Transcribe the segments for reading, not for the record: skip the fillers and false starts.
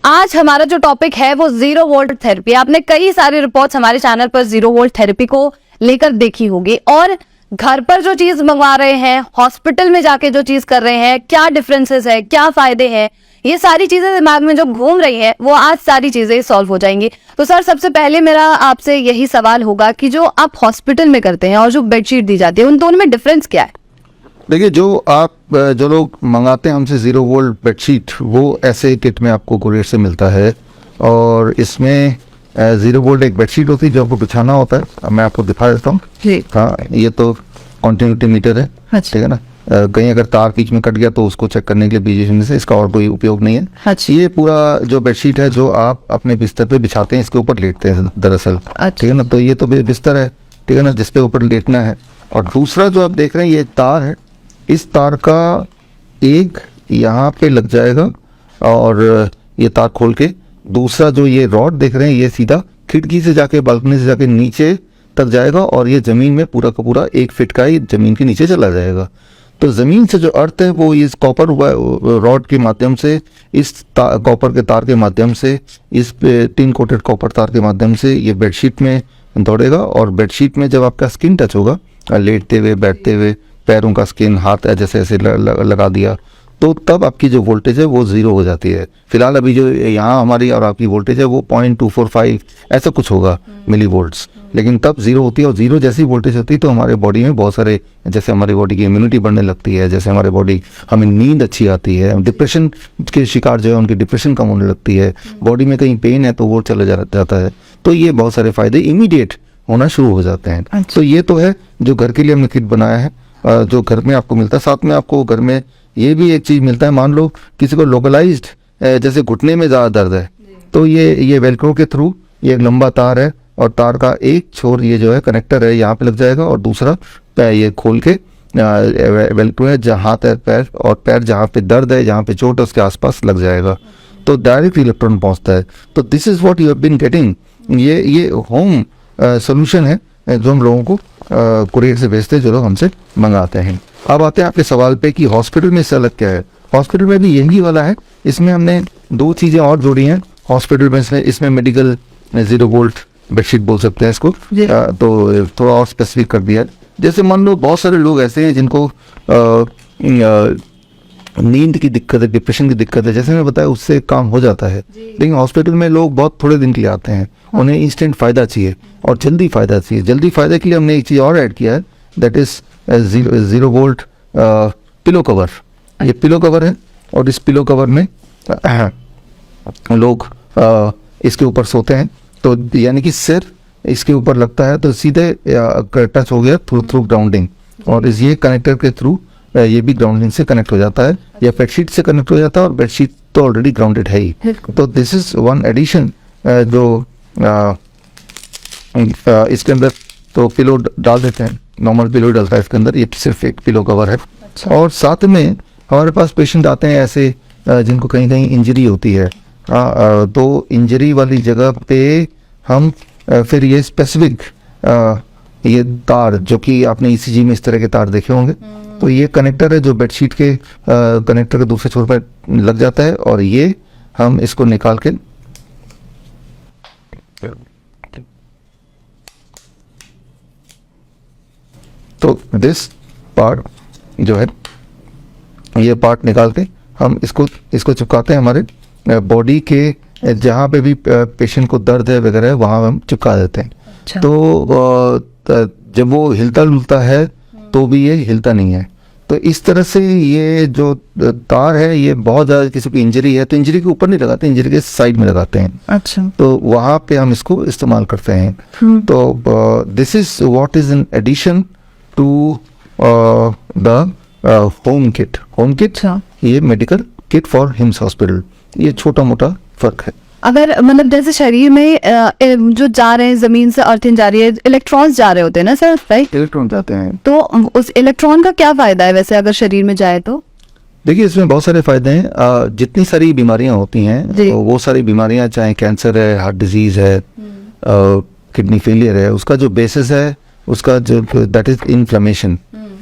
आज हमारा जो टॉपिक है वो जीरो वोल्ट थेरेपी। आपने कई सारे रिपोर्ट्स हमारे चैनल पर जीरो वोल्ट थेरेपी को लेकर देखी होगी, और घर पर जो चीज मंगवा रहे हैं, हॉस्पिटल में जाके जो चीज कर रहे हैं, क्या डिफरेंसेस है, क्या फायदे हैं, ये सारी चीजें दिमाग में जो घूम रही है वो आज सारी चीजें सॉल्व हो जाएंगी। तो सर, सबसे पहले मेरा आपसे यही सवाल होगा कि जो आप हॉस्पिटल में करते हैं और जो बेडशीट दी जाती है, उन दोनों में डिफरेंस क्या है? देखिए, जो लोग मंगाते हैं हमसे ज़ीरो वोल्ट बेडशीट, वो ऐसे किट में आपको कुरियर से मिलता है। और इसमें ज़ीरो वोल्ट एक बेडशीट होती है जो आपको बिछाना होता है। अब मैं आपको दिखा देता हूँ। हाँ, ये तो कॉन्टिन्यूटी मीटर है, ठीक है ना। कहीं अगर तार बीच में कट गया तो उसको चेक करने के लिए बीच से, इसका और कोई उपयोग नहीं है। ये पूरा जो बेडशीट है जो आप अपने बिस्तर पे बिछाते हैं, इसके ऊपर लेटते हैं दरअसल, ठीक है ना। तो ये तो बिस्तर है, ठीक है ना, जिसपे ऊपर लेटना है। और दूसरा जो आप देख रहे हैं ये तार है, इस तार का एक यहाँ पे लग जाएगा और ये तार खोल के, दूसरा जो ये रॉड देख रहे हैं ये सीधा खिड़की से जाके, बालकनी से जाके नीचे तक जाएगा और ये जमीन में पूरा का पूरा 1 फीट का ही जमीन के नीचे चला जाएगा। तो जमीन से जो अर्थ है वो इस कॉपर रॉड के माध्यम से, इस कॉपर के तार के माध्यम से, इस टिन कोटेड कॉपर तार के माध्यम से ये बेडशीट में दौड़ेगा। और बेडशीट में जब आपका स्किन टच होगा, लेटते हुए, बैठते हुए, पैरों का स्किन, हाथ जैसे ऐसे लगा दिया, तो तब आपकी जो वोल्टेज है वो ज़ीरो हो जाती है। फिलहाल अभी जो यहाँ हमारी और आपकी वोल्टेज है वो 0.245 ऐसा कुछ होगा मिली वोल्ट्स, लेकिन तब ज़ीरो होती है। और ज़ीरो जैसी वोल्टेज होती है तो हमारे बॉडी में बहुत सारे, जैसे हमारी बॉडी की इम्यूनिटी बढ़ने लगती है, जैसे हमारे बॉडी, हमें नींद अच्छी आती है, डिप्रेशन के शिकार जो है उनकी डिप्रेशन कम होने लगती है, बॉडी में कहीं पेन है तो वो चला जाता है। तो ये बहुत सारे फायदे इमीडिएट होना शुरू हो जाते हैं। तो ये तो है जो घर के लिए हमने किट बनाया है, जो घर में आपको मिलता है। साथ में आपको घर में ये भी एक चीज़ मिलता है, मान लो किसी को लोकलाइज्ड जैसे घुटने में ज़्यादा दर्द है, तो ये वेलक्रो के थ्रू ये एक लंबा तार है और तार का एक छोर ये जो है कनेक्टर है यहाँ पे लग जाएगा, और दूसरा ये खोल के वेलक्रो है जहाँ हाथ है, पैर, और पैर जहाँ पे दर्द है, जहाँ पे चोट है, उसके आसपास लग जाएगा, तो डायरेक्ट इलेक्ट्रॉन पहुँचता है। तो this is what you have been getting. ये होम सोल्यूशन है जो हम लोगों को कुरियर से भेजते हैं, जो लोग हमसे मंगाते हैं। अब आते हैं आपके सवाल पे कि हॉस्पिटल में इससे अलग क्या है। हॉस्पिटल में भी यही वाला है, इसमें हमने 2 चीज़ें और जोड़ी हैं हॉस्पिटल में। इसमें मेडिकल ज़ीरो वोल्ट बेडशीट बोल सकते हैं इसको, तो थोड़ा और स्पेसिफिक कर दिया है। जैसे मान लो बहुत सारे लोग ऐसे हैं जिनको नींद की दिक्कत है, डिप्रेशन की दिक्कत है, जैसे मैं बताया उससे काम हो जाता है। लेकिन हॉस्पिटल में लोग बहुत थोड़े दिन के लिए आते हैं, उन्हें इंस्टेंट फ़ायदा चाहिए और जल्दी फ़ायदा चाहिए। जल्दी फ़ायदे के लिए हमने एक चीज़ और ऐड किया है, that is zero volt pillow cover. ये पिलो कवर है और इस पिलो कवर में लोग इसके ऊपर सोते हैं, तो यानी कि सिर इसके ऊपर लगता है तो सीधे टच हो गया थ्रू ग्राउंडिंग, और ये कनेक्टर के थ्रू ये भी ग्राउंडिंग से कनेक्ट हो जाता है, या बेडशीट से कनेक्ट हो जाता है, और बेडशीट तो ऑलरेडी ग्राउंडेड है ही। तो दिस इज वन एडिशन जो इसके अंदर तो पिलो डाल देते हैं, नॉर्मल पिलो डलता है इसके अंदर, ये सिर्फ एक पिलो कवर है। और साथ में हमारे पास पेशेंट आते हैं ऐसे जिनको कहीं कहीं इंजरी होती है, तो इंजरी वाली जगह पे हम फिर ये स्पेसिफिक ये तार, जो कि आपने ईसीजी में इस तरह के तार देखे होंगे, तो ये कनेक्टर है जो बेडशीट के कनेक्टर के दूसरे छोर पर लग जाता है, और ये हम इसको निकाल के तो दिस पार्ट जो है, ये पार्ट निकाल के हम इसको चिपकाते हैं हमारे बॉडी के जहाँ पे भी पेशेंट को दर्द है वगैरह, वहाँ हम चिपका देते हैं। अच्छा। तो जब वो हिलता डुलता है तो भी ये हिलता नहीं है। तो इस तरह से ये जो तार है, ये बहुत ज़्यादा किसी की इंजरी है तो इंजरी के ऊपर नहीं लगाते, इंजरी के साइड में लगाते हैं। अच्छा। तो वहाँ पे हम इसको इस्तेमाल करते हैं। तो this is what is an addition to the home kit. Home kit ये medical kit for hims hospital, ये छोटा मोटा फर्क है। अगर मतलब जैसे शरीर में जो जा रहे हैं, जमीन से अर्थ जा रही है, इलेक्ट्रॉन्स जा रहे होते हैं ना सर, राइट? इलेक्ट्रॉन जाते हैं, तो उस इलेक्ट्रॉन का क्या फायदा है वैसे अगर शरीर में जाए तो? देखिए, इसमें बहुत सारे फायदे हैं। जितनी सारी बीमारियां होती हैं, तो वो सारी बीमारियां, चाहे कैंसर है, हार्ट डिजीज है, किडनी फेलियर है, उसका जो बेसिस है, उसका जो that is inflammation.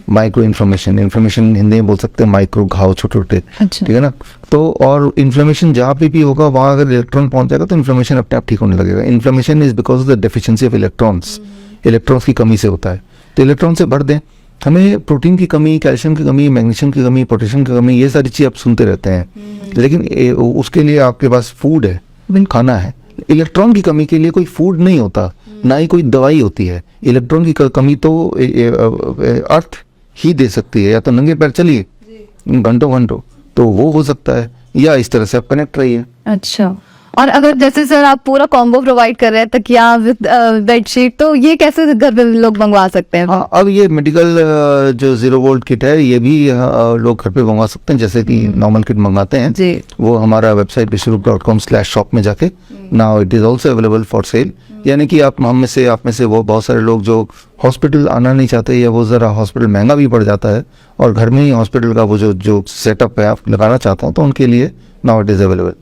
Micro inflammation Hindi में बोल सकते हैं, माइक्रो घाव छोटे छोटे, अच्छा। ठीक है ना। तो और इन्फ्लेमेशन जहाँ पे भी होगा वहाँ अगर इलेक्ट्रॉन पहुंच जाएगा तो इन्फ्लेमेशन अपने आप ठीक होने लगेगा। Inflammation is because of the deficiency of electrons, electrons की कमी से होता है। तो इलेक्ट्रॉन से भर दें, हमें प्रोटीन की कमी, कैल्शियम की कमी, मैग्नीशियम की कमी, पोटेशियम की कमी, ये सारी चीज़ आप सुनते रहते हैं, लेकिन उसके लिए आपके पास फूड है, खाना है। इलेक्ट्रॉन की कमी के लिए कोई फूड नहीं होता, ना ही कोई दवाई होती है। इलेक्ट्रॉन की कमी तो अर्थ ही दे सकती है, या तो नंगे पैर चलिए घंटों घंटों, तो वो हो सकता है, या इस तरह से आप कनेक्ट रहिए। अच्छा, और अगर जैसे सर आप पूरा कॉम्बो प्रोवाइड कर रहे हैं, तकिया विद बेडशीट, तो ये कैसे घर पे लोग मंगवा सकते हैं? हाँ, अब ये मेडिकल जो 0 वोल्ट किट है, ये भी लोग घर पे मंगवा सकते हैं, जैसे कि नॉर्मल किट मंगाते हैं जी। वो हमारा वेबसाइट vishwaroop.com/shop में जाके now it is also available for sale. यानी कि आप में से वो बहुत सारे लोग जो हॉस्पिटल आना नहीं चाहते, या वो ज़रा हॉस्पिटल महंगा भी पड़ जाता है, और घर में ही हॉस्पिटल का वो जो सेटअप है आप लगाना चाहते हो, तो उनके लिए नाउ इट इज अवेलेबल।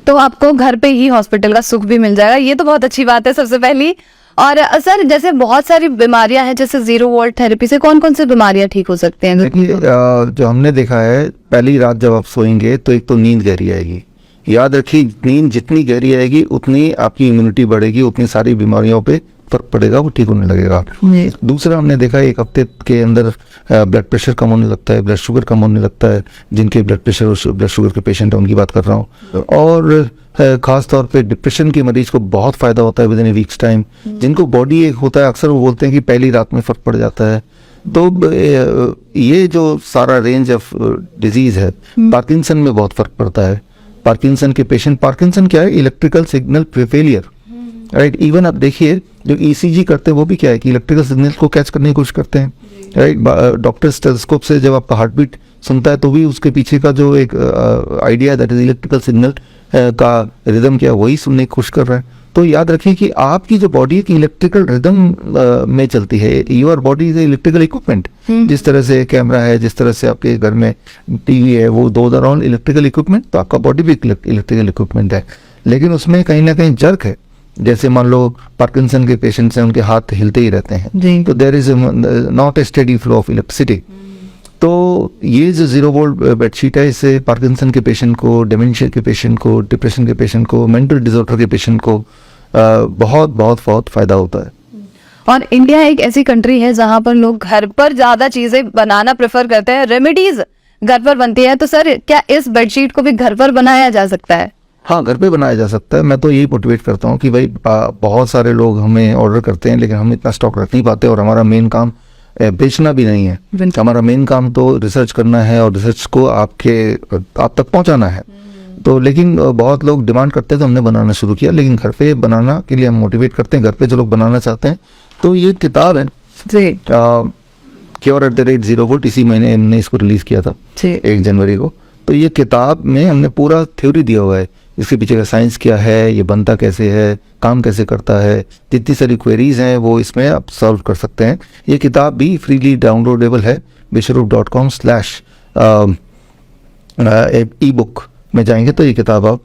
तो आपको घर पे ही हॉस्पिटल का सुख भी मिल जाएगा, ये तो बहुत अच्छी बात है सबसे पहली। और सर जैसे बहुत सारी बीमारियां हैं, जैसे 0 वोल्ट थेरेपी से कौन कौन सी बीमारियां ठीक हो सकते हैं? देखिए, जो हमने देखा है, पहली रात जब आप सोएंगे तो एक तो नींद गहरी आएगी। याद रखिए, नींद जितनी गहरी आएगी उतनी आपकी इम्यूनिटी बढ़ेगी, उतनी सारी बीमारियों पे फर्क पड़ेगा, वो ठीक होने लगेगा। दूसरा, हमने देखा है 1 हफ्ते के अंदर ब्लड प्रेशर कम होने लगता है, ब्लड शुगर कम होने लगता है। जिनके ब्लड प्रेशर और ब्लड शुगर के पेशेंट हैं उनकी बात कर रहा हूँ। और खास तौर पे डिप्रेशन के मरीज को बहुत फायदा होता है with in A weeks time. जिनको बॉडी एक होता है, अक्सर वो बोलते हैं कि पहली रात में फर्क पड़ जाता है। तो ये जो सारा रेंज ऑफ डिजीज है, पार्किंसन में बहुत फर्क पड़ता है। पार्किंसन के पेशेंट, पार्किंसन क्या है? Electrical signal failure, right. Even आप देखिए जो ECG करते हैं वो भी क्या है कि इलेक्ट्रिकल सिग्नल को कैच करने की कोशिश करते हैं, राइट। डॉक्टर स्टेथोस्कोप से जब आपका हार्ट बीट सुनता है तो भी उसके पीछे का जो एक आइडिया है, दैट इज इलेक्ट्रिकल सिग्नल का रिदम क्या, वही सुनने की कोशिश कर रहा है। तो याद रखिए कि आपकी जो बॉडी है कि इलेक्ट्रिकल रिदम में चलती है। Your body is electrical equipment. जिस तरह से कैमरा है, जिस तरह से आपके घर में टीवी है, वो those are all electrical equipment. तो आपका बॉडी भी इलेक्ट्रिकल इक्विपमेंट है, लेकिन उसमें कहीं ना कहीं जर्क है। जैसे मान लो पार्किंसन के पेशेंट्स हैं, उनके हाथ हिलते ही रहते हैं, तो there is not a steady flow of electricity. तो ये जो 0 वोल्ट बेडशीट है, इससे पार्किंसन के पेशेंट को, डिमेंशिया के पेशेंट को, डिप्रेशन के पेशेंट को, मेंटल डिसऑर्डर के पेशेंट को बहुत बहुत बहुत फायदा होता है। और इंडिया एक ऐसी कंट्री है जहां पर लोग घर पर ज्यादा चीजें बनाना प्रेफर करते हैं, रेमेडीज घर पर बनती है। तो सर क्या इस बेडशीट को भी घर पर बनाया जा सकता है? हाँ, घर पे बनाया जा सकता है। मैं तो यही मोटिवेट करता हूँ कि भाई बहुत सारे लोग हमें ऑर्डर करते हैं, लेकिन हम इतना स्टॉक रख नहीं पाते, और हमारा मेन काम बेचना भी नहीं है। हमारा मेन काम तो रिसर्च करना है, और रिसर्च को आप तक पहुंचाना है। तो लेकिन बहुत लोग डिमांड करते हैं, तो हमने बनाना शुरू किया। लेकिन घर पे बनाना के लिए हम मोटिवेट करते हैं, घर पे जो लोग बनाना चाहते हैं। तो ये किताब है Cure@0 वोल्ट, इसी महीने हमने इसको रिलीज किया था 1 जनवरी को। तो ये किताब में हमने पूरा थ्योरी दिया हुआ है, इसके पीछे का साइंस क्या है, ये बनता कैसे है, काम कैसे करता है, जितनी सारी क्वेरीज हैं वो इसमें आप सॉल्व कर सकते हैं। ये किताब भी फ्रीली डाउनलोडेबल है, vishwaroop.com/e-book में जाएंगे तो ये किताब आप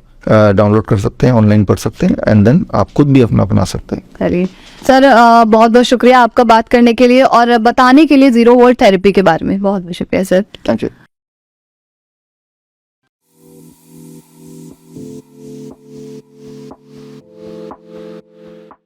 डाउनलोड कर सकते हैं, ऑनलाइन पढ़ सकते हैं, एंड देन आप खुद भी अपना बना सकते हैं। चलिए सर, बहुत बहुत शुक्रिया आपका बात करने के लिए और बताने के लिए 0 वोल्ट थेरेपी के बारे में। बहुत बहुत शुक्रिया सर। Thank you.